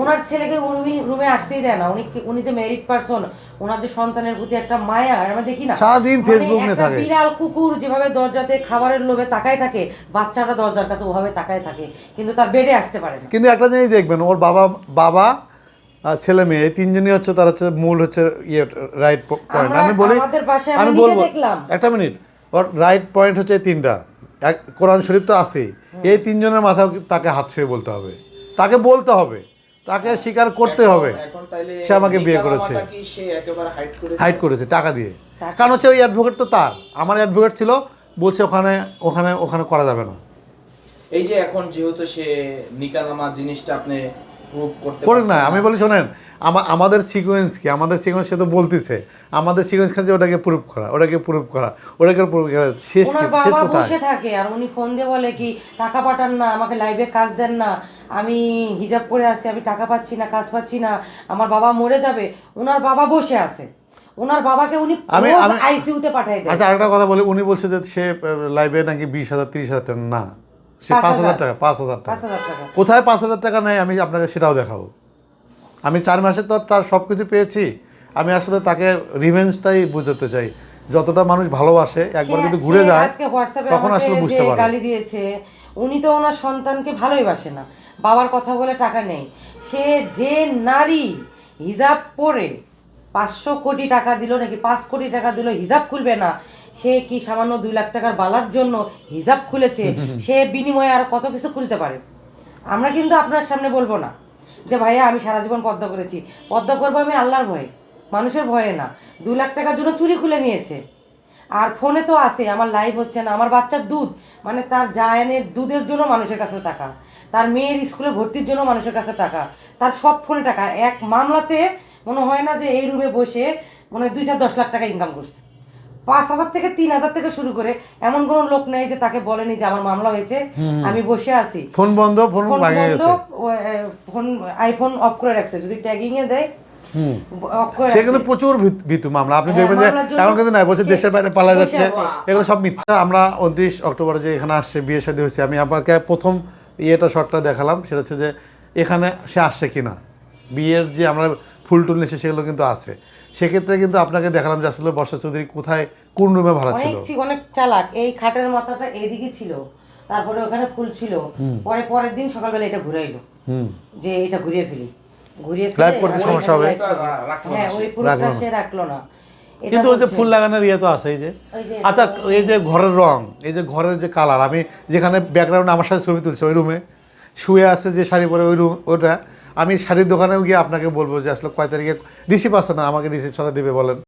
ওনার ছেলেকে উনি রুমে আসতেই দেয় না। উনি যে ম্যারিড পারসন, ওনার যে সন্তানের প্রতি একটা মায়া আমরা দেখি না, সারাদিন ফেসবুক নিয়ে থাকে। বিড়াল কুকুর যেভাবে দরজাতে খাবারের লোভে তাকায় থাকে, বাচ্চাটা দরজার কাছে ওভাবে তাকায় থাকে, কিন্তু তার বেডে আসতে পারে না। কিন্তু একটা জিনিস দেখবেন, ওর বাবা বাবা আর ছেলে মেয়ে এই তিনজনই হচ্ছে, তার হচ্ছে মূল হচ্ছে রাইট পয়েন্ট। আমি বলি, আমি বলবো একটা মিনিট, ওর রাইট পয়েন্ট হচ্ছে এই তিনটা। এক, কোরআন শরীফ তো আছেই, এই তিনজনের মাথাও তাকে হাত ছুঁয়ে বলতে হবে, তাকে বলতে হবে, তাকে স্বীকার করতে হবে সে আমাকে বিয়ে করেছে, হাইড করেছে টাকা দিয়ে। কারণ হচ্ছে ওই অ্যাডভোকেট তো তার, আমার অ্যাডভোকেট ছিল, বলছে ওখানে ওখানে ওখানে করা যাবে না। এই যে এখন যেহেতু সে নিকানামা জিনিসটা আপনি প্রুভ করতে করুক না, আমি বলি শোনেন, আমাদের সিকোয়েন্স কি, আমাদের সিকোয়েন্স সে তো বলতেছে, আমাদের সিকোয়েন্স খাচ্ছে ওটাকে প্রুভ করা, ওটাকে প্রুভ করা, ওটাকে প্রুভ করা, শেষ ওনার শেষ বাবা কোথায়? বসে থাকে আর উনি ফোন দিয়ে বলে কি টাকা পাঠান না, আমাকে লাইভে কাজ দেন না, আমি হিজাব করে আছি, আমি টাকা পাচ্ছি না, কাজ পাচ্ছি না, আমার বাবা মরে যাবে। ওনার বাবা বসে আছে, ওনার বাবাকে উনি আইসিইউতে পাঠাই দেন। আচ্ছা, আরেকটা কথা বলি, উনি বলছে যে সে লাইভে নাকি 20,000 30,000 টাকা না, সে 5,000 টাকা, 5,000 টাকা। 5,000 টাকা কোথায় 5,000 টাকা নেয় আমি আপনাকে সেটাও দেখাবো। আমি 4 মাসে তো তার সব কিছু পেয়েছি। আমি আসলে তাকে রিভেঞ্জটাই বুঝাতে চাই, যতটা মানুষ ভালোবাসে একবার যদি ঘুরে যায় আজকে হোয়াটসঅ্যাপে তখন আসলে আমাকে বুঝতে যে পারে। গালি দিয়েছে, উনি তো ওনার সন্তানকে ভালোই বাসে না, বাবার কথা বলে টাকা নেই। সে যে নারী হিজাব পরে 500 কোটি টাকা দিল, নাকি 5 কোটি টাকা দিল হিজাব খুলবে না, সে কি সামান্য 2 লাখ টাকার বালার জন্য হিজাব খুলেছে? সে বিনিময়ে আর কত কিছু খুলতে পারে। আমরা কিন্তু আপনার সামনে বলবো না যে ভাইয়া আমি সারা জীবন পদ্মা করেছি, পদ্মা করবো আমি আল্লাহর ভয়ে, মানুষের ভয়ে না। 2 লাখ টাকার জন্য চুরি খুলে নিয়েছে। আর ফোনে তো আছে আমার লাইভ হচ্ছে না, আমার বাচ্চার দুধ মানে তার জায়ানের দুধের জন্য মানুষের কাছে টাকা, তার মেয়ের স্কুলে ভর্তির জন্য মানুষের কাছে টাকা, তার সব ফোনে টাকা। এক মামলাতে মনে হয় না যে এই রুমে বসে মনে হয় 2-4-10 লাখ টাকা ইনকাম করছে। 5,000 থেকে 3,000 থেকে শুরু করে এমন কোনো লোক নেই যে তাকে বলেনি যে আমার মামলা হয়েছে, আমি বসে আছি, ফোন বন্ধ, ফোন ফোন ভাঙে বন্ধ, গেছে। ফোন আইফোন অফ করে রাখছে, যদি ট্যাগিং এ দেয় অফ করে সে রাখছে। কিন্তু প্রচুর ভীতু মামলা, আপনি হ্যাঁ, দেখবেন যে মামলার জন্য এমন কিন্তু নাই বলছে সে দেশের বাইরে পালা বসে যাচ্ছে, আছে। এগুলো সব মিথ্যা। আমরা 29 অক্টোবরে যে এখানে আসছে, বিয়ে শাদী হয়েছে, আমি আপনাকে প্রথম শটটা দেখালাম, সেটা হচ্ছে যে এখানে সে আসছে কিনা, বিয়ের যে আমরা ফুল টুল নিয়েছি সেগুলো কিন্তু আছে। সেক্ষেত্রে কিন্তু আপনাকে দেখালাম যে আসলে বর্ষা চৌধুরী কোথায় কোন রুমে ভাড়া ছিল। অনেক চালাক। এই খাটের মাথাটা এইদিকে ছিল, তারপরে ওখানে ফুল ছিল, পরের দিন সকালবেলা এটা ঘুরাইলো যে এটা ঘুরিয়ে ফেলি, ঘুরিয়ে লাইভ করতে সমস্যা হবে। হ্যাঁ, ওই পুরোটা সে রাখলো না। এটা কিন্তু ওই যে বলছে, ফুল লাগানোর ইয়ে তো আছে, এই যে ওই যে আচ্ছা, এই যে ঘরের রং, এই যে ঘরের যে কালার, আমি যেখানে ব্যাকগ্রাউন্ডে আমার সাথে ছবি তুলছি ওই রুমে শুয়ে আছে যে শাড়ি পরে, ওই রুম ওটা, আমি শাড়ির দোকানেও গিয়ে আপনাকে বলবো যে আসলে কয় তারিখে রিসিভ আছে না, আমাকে রিসিভ ছাড়া দেবে বলেন।